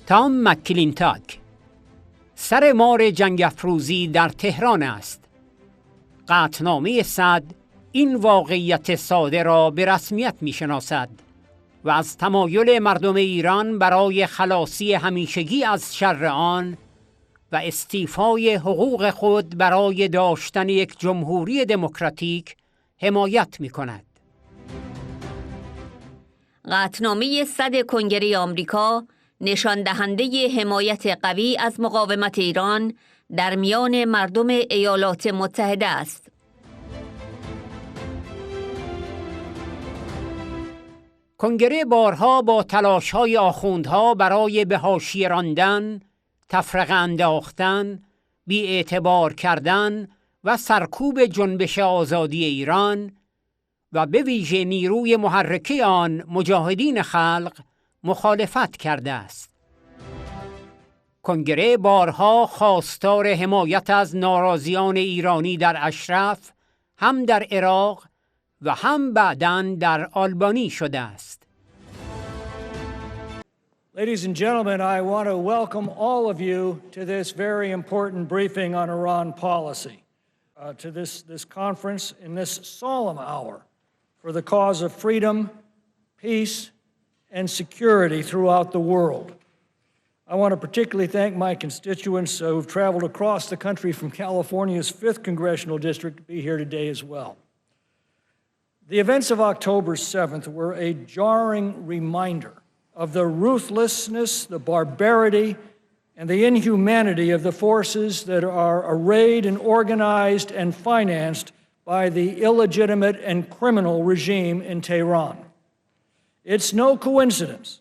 تام مکلینتاک: سر مار جنگ افروزی در تهران است. قطعنامه 100 این واقعیت ساده را به رسمیت می‌شناسد و از تمایل مردم ایران برای خلاصی همیشگی از شر آن و استیفای حقوق خود برای داشتن یک جمهوری دموکراتیک حمایت می‌کند. قطعنامه 100 کنگره آمریکا نشان دهنده حمایت قوی از مقاومت ایران در میان مردم ایالات متحده است. کنگره بارها با تلاش‌های آخوندها برای به حاشیه راندن، تفرقه انداختن، بی‌اعتبار کردن و سرکوب جنبش آزادی ایران و به ویژه نیروی محرکه آن مجاهدین خلق مخالفت کرده است. کنگره بارها خواستار حمایت از ناراضیان ایرانی در اشرف، هم در عراق و هم بعداً در آلبانی شده است. Ladies and gentlemen, I want to welcome all of you to this very important briefing on Iran policy, to this conference in this solemn hour for the cause of freedom, peace, and security throughout the world. I want to particularly thank my constituents who've traveled across the country from California's 5th Congressional District to be here today as well. The events of October 7th were a jarring reminder of the ruthlessness, the barbarity, and the inhumanity of the forces that are arrayed and organized and financed by the illegitimate and criminal regime in Tehran. It's no coincidence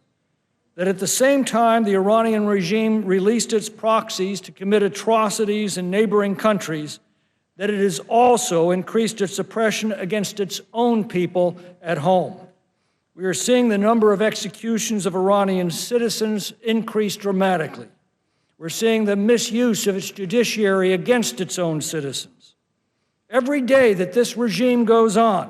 that at the same time the Iranian regime released its proxies to commit atrocities in neighboring countries, that it has also increased its oppression against its own people at home. We are seeing the number of executions of Iranian citizens increase dramatically. We're seeing the misuse of its judiciary against its own citizens. Every day that this regime goes on,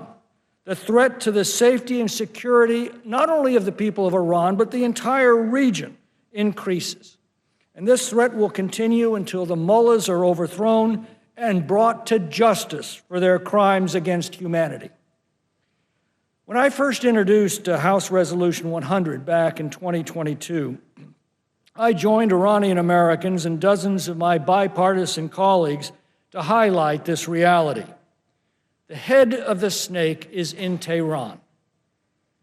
the threat to the safety and security not only of the people of Iran, but the entire region increases. And this threat will continue until the mullahs are overthrown and brought to justice for their crimes against humanity. When I first introduced House Resolution 100 back in 2022, I joined Iranian Americans and dozens of my bipartisan colleagues to highlight this reality. The head of the snake is in Tehran.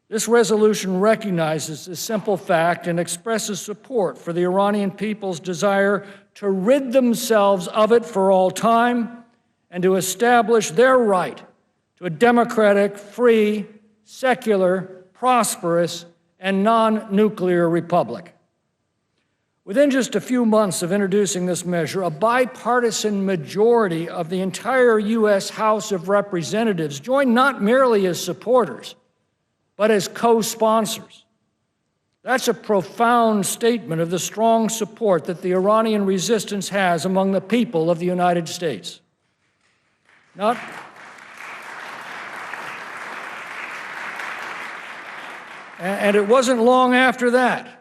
This resolution recognizes this simple fact and expresses support for the Iranian people's desire to rid themselves of it for all time and to establish their right to a democratic, free, secular, prosperous, and non-nuclear republic. Within just a few months of introducing this measure, a bipartisan majority of the entire U.S. House of Representatives joined not merely as supporters, but as co-sponsors. That's a profound statement of the strong support that the Iranian resistance has among the people of the United States. And it wasn't long after that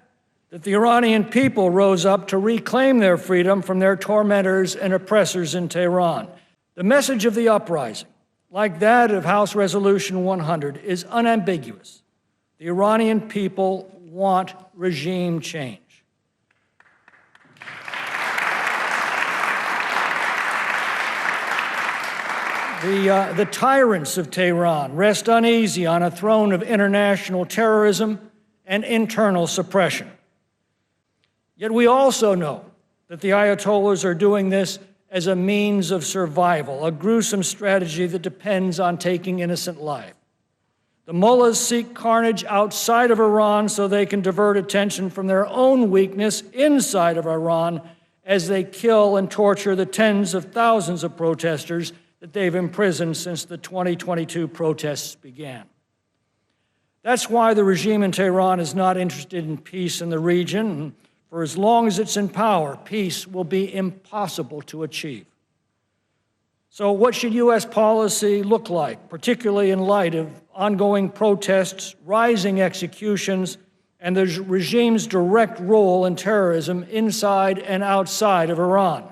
the Iranian people rose up to reclaim their freedom from their tormentors and oppressors in Tehran. The message of the uprising, like that of House Resolution 100, is unambiguous. The Iranian people want regime change. The tyrants of Tehran rest uneasy on a throne of international terrorism and internal suppression. Yet we also know that the Ayatollahs are doing this as a means of survival, a gruesome strategy that depends on taking innocent life. The mullahs seek carnage outside of Iran so they can divert attention from their own weakness inside of Iran as they kill and torture the tens of thousands of protesters that they've imprisoned since the 2022 protests began. That's why the regime in Tehran is not interested in peace in the region. For as long as it's in power, peace will be impossible to achieve. So what should U.S. policy look like, particularly in light of ongoing protests, rising executions, and the regime's direct role in terrorism inside and outside of Iran.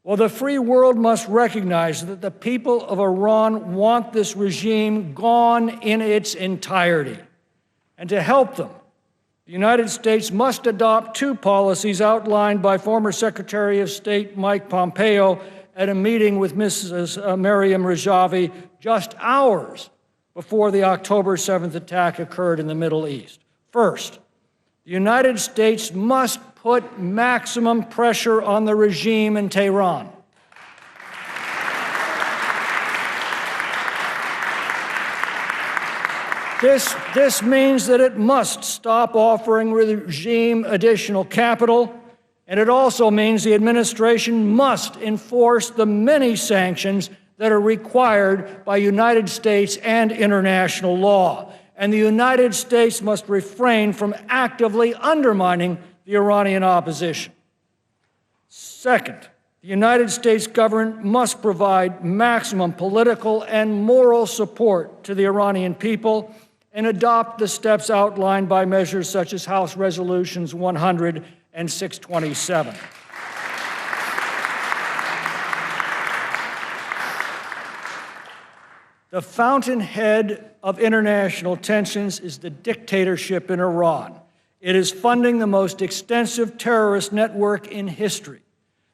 Well, the free world must recognize that the people of Iran want this regime gone in its entirety. And to help them, the United States must adopt two policies outlined by former Secretary of State Mike Pompeo at a meeting with Mrs. Maryam Rajavi just hours before the October 7th attack occurred in the Middle East. First, the United States must put maximum pressure on the regime in Tehran. This means that it must stop offering the regime additional capital, and it also means the administration must enforce the many sanctions that are required by United States and international law. And the United States must refrain from actively undermining the Iranian opposition. Second, the United States government must provide maximum political and moral support to the Iranian people and adopt the steps outlined by measures such as House Resolutions 100 and 627. The fountainhead of international tensions is the dictatorship in Iran. It is funding the most extensive terrorist network in history.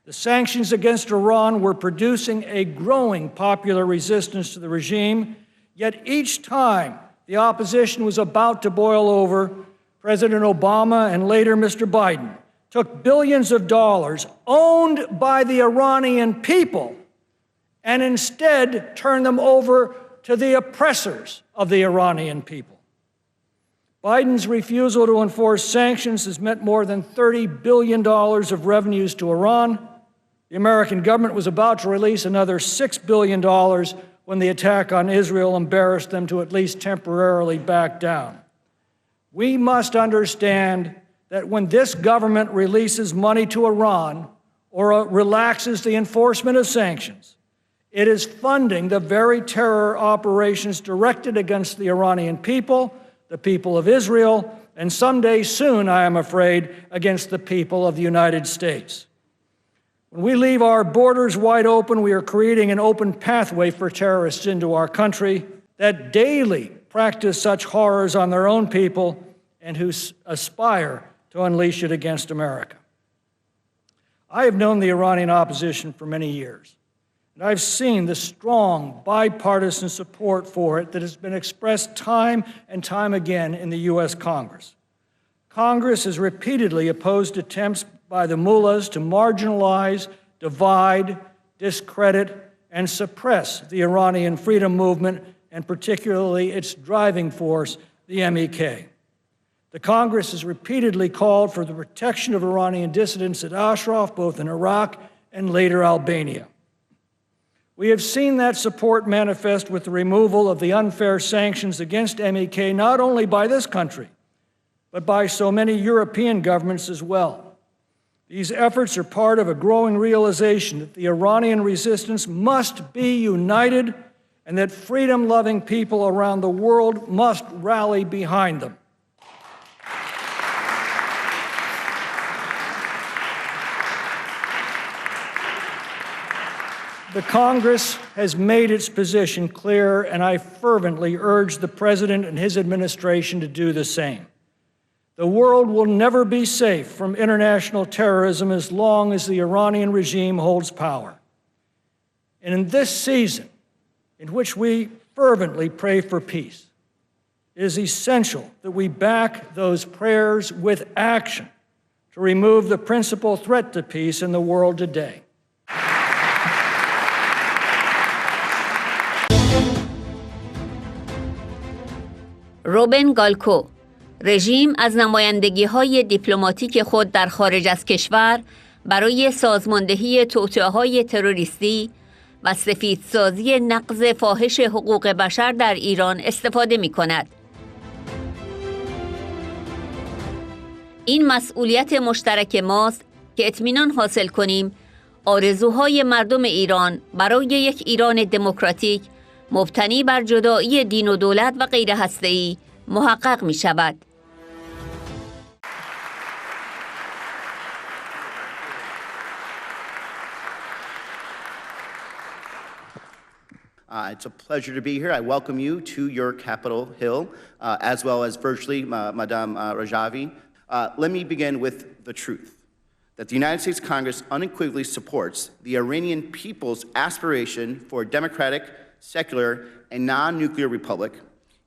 The sanctions against Iran were producing a growing popular resistance to the regime, yet each time the opposition was about to boil over, President Obama and later Mr. Biden took billions of dollars owned by the Iranian people and instead turned them over to the oppressors of the Iranian people. Biden's refusal to enforce sanctions has meant more than $30 billion of revenues to Iran. The American government was about to release another $6 billion when the attack on Israel embarrassed them to at least temporarily back down. We must understand that when this government releases money to Iran or relaxes the enforcement of sanctions, it is funding the very terror operations directed against the Iranian people, the people of Israel, and someday soon, I am afraid, against the people of the United States. When we leave our borders wide open, we are creating an open pathway for terrorists into our country that daily practice such horrors on their own people and who aspire to unleash it against America. I have known the Iranian opposition for many years, and I've seen the strong bipartisan support for it that has been expressed time and time again in the U.S. Congress. Congress has repeatedly opposed attempts by the mullahs to marginalize, divide, discredit, and suppress the Iranian freedom movement, and particularly its driving force, the MEK. The Congress has repeatedly called for the protection of Iranian dissidents at Ashraf, both in Iraq and later Albania. We have seen that support manifest with the removal of the unfair sanctions against MEK, not only by this country, but by so many European governments as well. These efforts are part of a growing realization that the Iranian resistance must be united and that freedom-loving people around the world must rally behind them. The Congress has made its position clear, and I fervently urge the President and his administration to do the same. The world will never be safe from international terrorism as long as the Iranian regime holds power. And in this season, in which we fervently pray for peace, it is essential that we back those prayers with action to remove the principal threat to peace in the world today. روبن گالکو، رژیم از نمایندگی‌های دیپلماتیک خود در خارج از کشور برای سازماندهی توطئه‌های تروریستی و سفیدسازی نقض فاحش حقوق بشر در ایران استفاده می‌کند. این مسئولیت مشترک ماست که اطمینان حاصل کنیم آرزوهای مردم ایران برای یک ایران دموکراتیک مبتنی بر جدایی دین و دولت و غیر هسته‌ای محقق می شود. It's a pleasure to be here. I welcome you to your Capitol Hill, as well as virtually Madame Rajavi. Let me begin with the truth, that the United States Congress unequivocally supports the Iranian people's aspiration for a democratic, secular, and non-nuclear republic,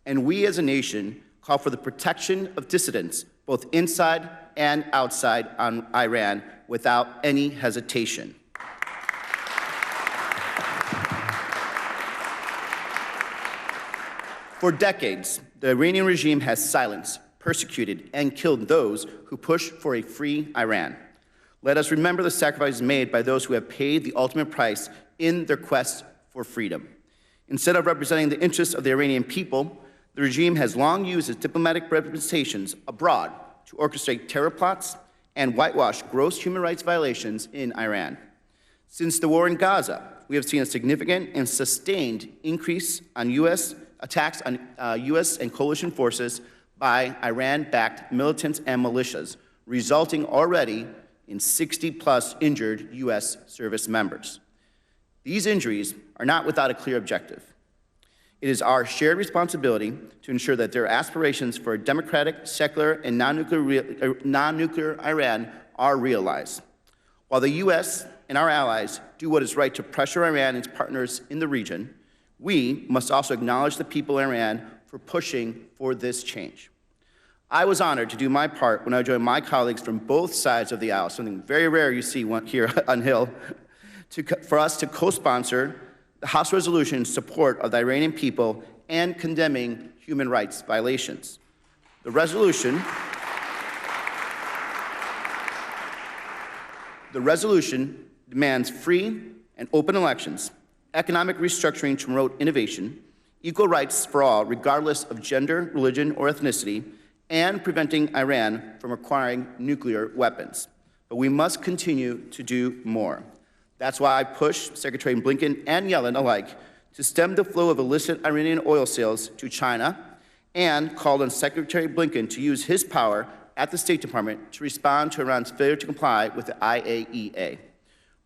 and we as a nation call for the protection of dissidents, both inside and outside Iran, without any hesitation. For decades, the Iranian regime has silenced, persecuted, and killed those who push for a free Iran. Let us remember the sacrifices made by those who have paid the ultimate price in their quest for freedom. Instead of representing the interests of the Iranian people, the regime has long used its diplomatic representations abroad to orchestrate terror plots and whitewash gross human rights violations in Iran. Since the war in Gaza, we have seen a significant and sustained increase on attacks on U.S. and coalition forces by Iran-backed militants and militias, resulting already in 60-plus injured U.S. service members. These injuries are not without a clear objective. It is our shared responsibility to ensure that their aspirations for a democratic, secular, and non-nuclear Iran are realized. While the U.S. and our allies do what is right to pressure Iran and its partners in the region, we must also acknowledge the people in Iran for pushing for this change. I was honored to do my part when I joined my colleagues from both sides of the aisle, something very rare you see here on Hill, for us to co-sponsor the House resolution in support of the Iranian people and condemning human rights violations. The resolution demands free and open elections, economic restructuring to promote innovation, equal rights for all regardless of gender, religion, or ethnicity, and preventing Iran from acquiring nuclear weapons. But we must continue to do more. That's why I push Secretary Blinken and Yellen alike to stem the flow of illicit Iranian oil sales to China, and called on Secretary Blinken to use his power at the State Department to respond to Iran's failure to comply with the IAEA.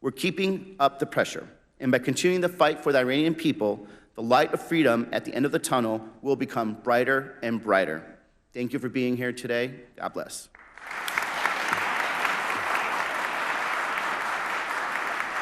We're keeping up the pressure, and by continuing the fight for the Iranian people, the light of freedom at the end of the tunnel will become brighter and brighter. Thank you for being here today. God bless.